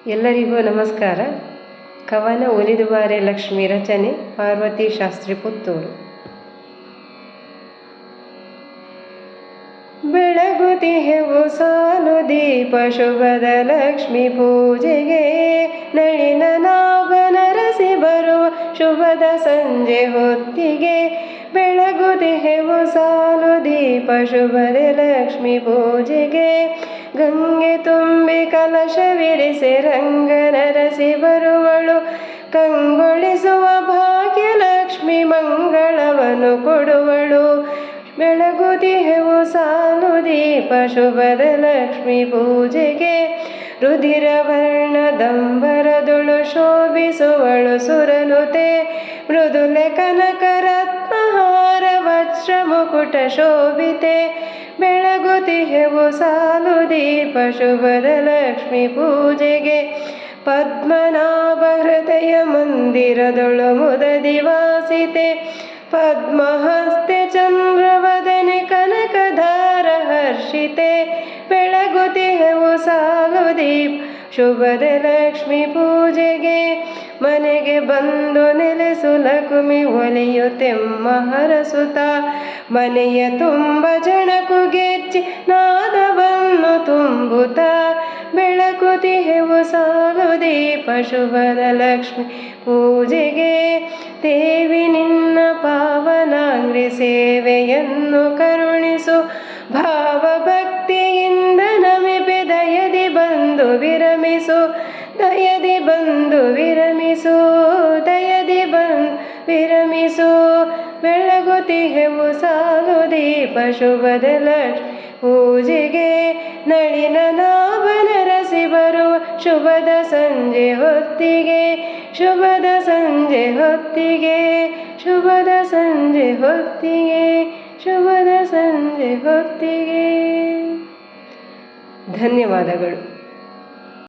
ಎಲ್ಲರಿಗೂ ನಮಸ್ಕಾರ. ಕವನ ಒಲಿದುಬಾರೆ ಲಕ್ಷ್ಮಿ, ರಚನೆ ಪಾರ್ವತಿ ಶಾಸ್ತ್ರಿ, ಪುತ್ತೂರು. ಬೆಳಗುತಿಹೆವು ಸಾಲು ದೀಪ ಶುಭದ ಲಕ್ಷ್ಮಿ ಪೂಜೆಗೆ, ನಳಿನ ನಾಭನರಸಿ ಬರುವ ಶುಭದ ಸಂಜೆ ಹೊತ್ತಿಗೆ. ಬೆಳಗುತಿಹೆವು ಸಾಲು ದೀಪ ಶುಭದ ಲಕ್ಷ್ಮಿ ಪೂಜೆಗೆ, ಗಂಗೆ ತುಂಬಿ ಕಲಶವಿರಿಸಿ ರಂಗನರಸಿ ಬರುವಳು. ಕಂಗೊಳಿಸುವ ಭಾಗ್ಯಲಕ್ಷ್ಮಿ ಮಂಗಳವನ್ನು ಕೊಡುವಳು. ಬೆಳಗುತಿಹೆವು ಸಾಲು ದೀಪ ಶುಭದ ಲಕ್ಷ್ಮಿ ಪೂಜೆಗೆ, ರುಧಿರ ವರ್ಣದಂಬರದೊಳು ಶೋಭಿಸುವಳು ಸುರನುತೆ. ಮೃದುಲೆ ಕನಕ ರತ್ನಹಾರ ವಜ್ರ ಮುಕುಟ ಶೋಭಿತೆ. ಬೆಳಗುತಿಹೆವು ಸಾಲು ದೀಪ ಶುಭದ ಲಕ್ಷ್ಮಿ ಪೂಜೆಗೆ, ಪದ್ಮನಾಭ ಹೃದಯ ಮಂದಿರದೊಳು ಮುದದಿ ವಾಸಿತೆ. ಪದ್ಮಹಸ್ತೆ ಚಂದ್ರವದನೆ ಕನಕಧಾರ ಹರ್ಷಿತೆ. ಬೆಳಗುತಿಹೆವು ಸಾಲು ದೀಪ ಶುಭದ ಲಕ್ಷ್ಮಿ ಪೂಜೆಗೆ, ಮನೆಗೆ ಬಂದು ನೆಲೆಸು ಲಕುಮಿ ಒಲಿಯುತ್ತೆಮ್ಮ ಹರಸುತ. ಮನೆಯ ತುಂಬ ಜಣಕು ಗೆಜ್ಜೆ ನಾದವನ್ನು ತುಂಬುತ್ತ. ಬೆಳಗುತಿಹೆವು ಸಾಲು ದೀಪ ಶುಭದ ಲಕ್ಷ್ಮಿ ಪೂಜೆಗೆ, ದೇವಿ ನಿನ್ನ ಪಾವನಾಂಗ್ರಿ ಸೇವೆಯನ್ನು ಕರುಣಿಸು. ಭಾವಭಕ್ತಿಯಿಂದ ನಮಿಪೆ ದಯದಿ ಬಂದು ವಿರಮಿಸು. ದಯದಿ ಬಂದು ವಿರಮಿಸು, ದಯದಿ ಬಂದು ವಿರಮಿಸು. ಬೆಳಗುತಿಹೆವು ಸಾಲು ದೀಪ ಶುಭದ ಲಕ್ಷ್ಮಿ ಪೂಜೆಗೆ, ನಳಿನ ನಾಭನರಸಿ ಬರುವ ಶುಭದ ಸಂಜೆ ಹೊತ್ತಿಗೆ. ಶುಭದ ಸಂಜೆ ಹೊತ್ತಿಗೆ, ಶುಭದ ಸಂಜೆ ಹೊತ್ತಿಗೆ, ಶುಭದ ಸಂಜೆ ಹೊತ್ತಿಗೆ. ಧನ್ಯವಾದಗಳು.